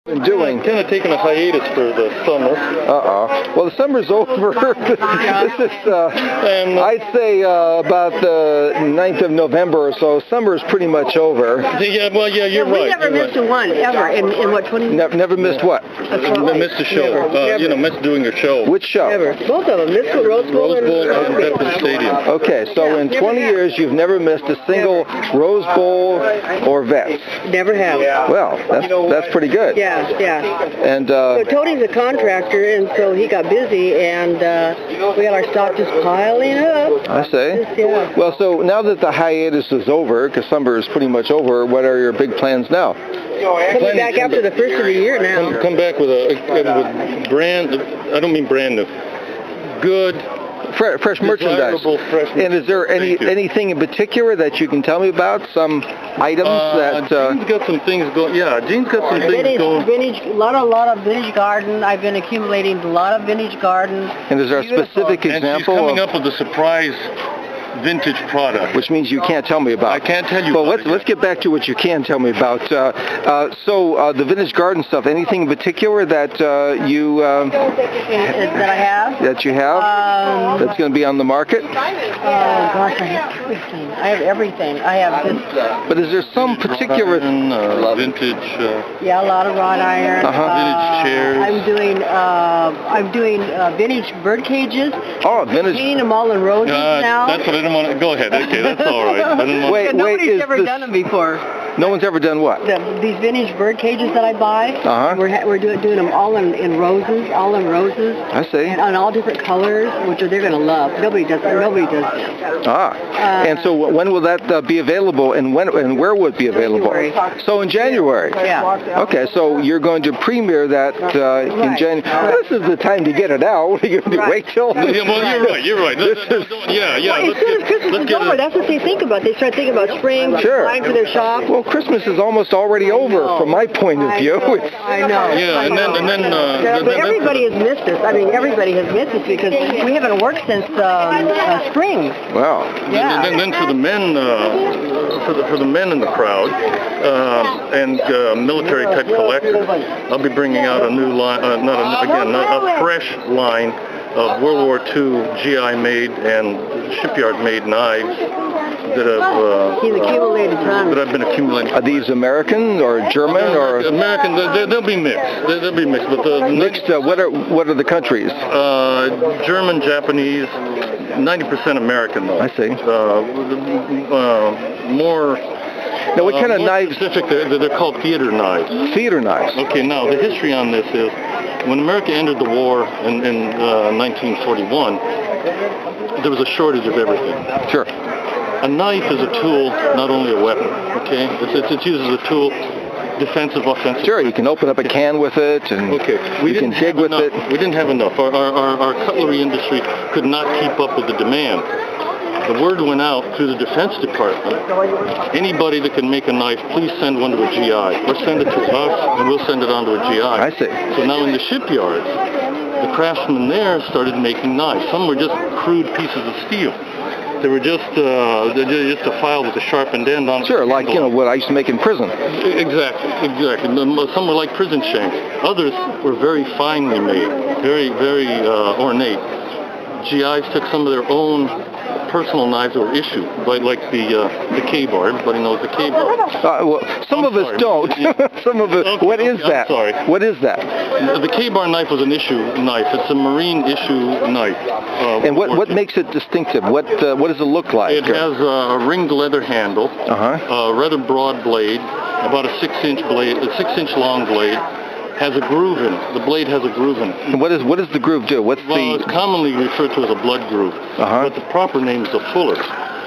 been doing? Kind of taking a hiatus for the summer. Well, the summer's over. This is, I'd say about the 9th of November or so. Summer is pretty much over. Yeah, well, yeah, you're right. We never missed one, ever, in what, 20 years? Never missed what? Missed a show. Never. You know, missed doing your show. Which show? Never. Both of them. Missed Rose Bowl and Veterans Stadium. Okay, so in 20 years, you've never missed a single Rose Bowl or Vets. Never have. Well, that's pretty good. Yeah. And So Tony's a contractor, and so he got busy, and we got our stock just piling up. I say. Yeah. Well, so now that the hiatus is over, because summer is pretty much over, what are your big plans now? Coming back after the first of the year now. Come back with a brand. I don't mean brand new. Good. Fresh merchandise. Fresh and is there anything in particular that you can tell me about? Some items that... Gene's got some things going. Yeah, Gene's got some things going. Vintage, a lot of vintage garden. I've been accumulating a lot of vintage garden. And is there a specific example? And she's coming up with a surprise vintage product. Which means you can't tell me about. I can't tell you Well, about let's get back to what you can tell me about. So the vintage garden stuff, anything in particular that you... that I have? That you have? That's going to be on the market? Oh, gosh, I have everything. I have this... But is there some particular... vintage... yeah, a lot of wrought iron. Vintage chairs. I'm doing vintage bird cages. Oh, vintage... Painting them all in roses now. That's what I didn't want to... Go ahead. Okay, that's all right. I didn't want Nobody's ever done them before. No one's ever done what? These vintage bird cages that I buy. We're doing them all in roses, I see. And on all different colors, which they're going to love. Nobody does this. And so when will that be available, and where would it be available? January. So in January? Yeah. Okay, so you're going to premiere that in January. Well, this is the time to get it out. What are you going to do, wait till... Yeah, well, you're right. Well, as soon as Christmas is over, that's what they think about. They start thinking about spring, buying for their shop. Well, Christmas is almost already over from my point of view. I know. Yeah, and then but everybody has missed us. I mean, everybody has missed us because we haven't worked since spring. Wow. Yeah. And then for the men, for the men in the crowd, and military type collectors, I'll be bringing out a new line, a fresh line of World War II GI made and shipyard made knives that I've been accumulating. Are these American or German or American? They'll be mixed. They'll be mixed. But the mixed. What are the countries? German, Japanese, 90% American though. I see. More. Now, what kind of knives? Specific, they're called theater knives. Theater knives. Okay. Now the history on this is when America entered the war in 1941, there was a shortage of everything. Sure. A knife is a tool, not only a weapon, okay? It's used as a tool, defensive, offensive. Sure, you can open up a can with it, and you can dig with it. We didn't have enough. Our cutlery industry could not keep up with the demand. The word went out through the Defense Department. Anybody that can make a knife, please send one to a GI. Or send it to us, and we'll send it on to a GI. I see. So now in the shipyards, the craftsmen there started making knives. Some were just crude pieces of steel. They were just a file with a sharpened end on it. Sure, like what I used to make in prison. Exactly. Some were like prison shanks. Others were very finely made, very ornate. GIs took some of their own personal knives that were issued, like the K-bar. Everybody knows the K-bar. Well, some of us don't. Some of us. Okay, what is that? Sorry. What is that? The K-bar knife was an issue knife. It's a Marine issue knife. And what makes it distinctive? What does it look like? It has a ringed leather handle, a rather broad blade, about a 6-inch blade, a 6-inch long blade. Has a groove in it. The blade has a groove in it. And what does the groove do? It's commonly referred to as a blood groove, but the proper name is a fuller.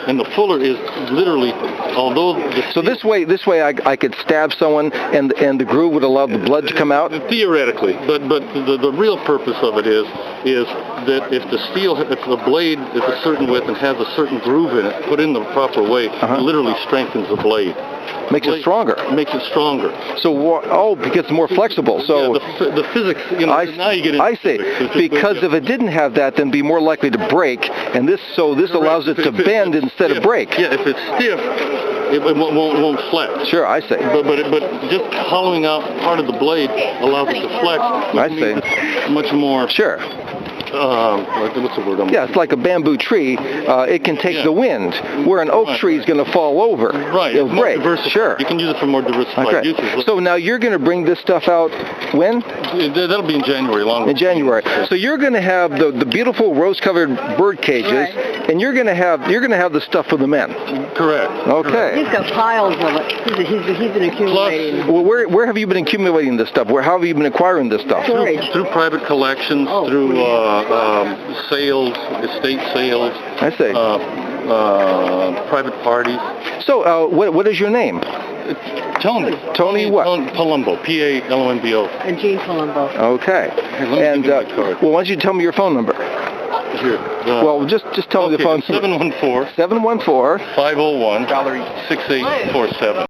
And the fuller is literally, although... So this way I could stab someone and the groove would allow the blood to come out? Theoretically, but the real purpose of it is that if the blade is a certain width and has a certain groove in it, put in the proper way, it literally strengthens the blade. Makes it stronger. Makes it stronger. So because it's more flexible. So yeah, the physics. Now you get into I see. Because if it didn't have that, then it'd be more likely to break, and this allows it to bend instead of break. Yeah, if it's stiff, it won't flex. Sure, I see. But just hollowing out part of the blade allows it to flex. I see. Much more. Sure. What's the word? Yeah, it's like a bamboo tree. It can take the wind, where an oak tree is going to fall over. Right. It'll break. Sure. You can use it for more diversified uses. So now you're going to bring this stuff out when? That'll be in January. In January. So you're going to have the beautiful rose-covered bird cages, and you're going to have the stuff for the men. Correct. Okay. He's got piles of it. He's been accumulating. Well, where have you been accumulating this stuff? How have you been acquiring this stuff? Through private collections, through sales, estate sales. I see. Private parties. So, what is your name? Tony. Tony what? Palumbo. Palombo. And Jean Palumbo. Okay. And well, why don't you tell me your phone number? Here. Well, just tell me the phone number. 714. 714. 501. 6847.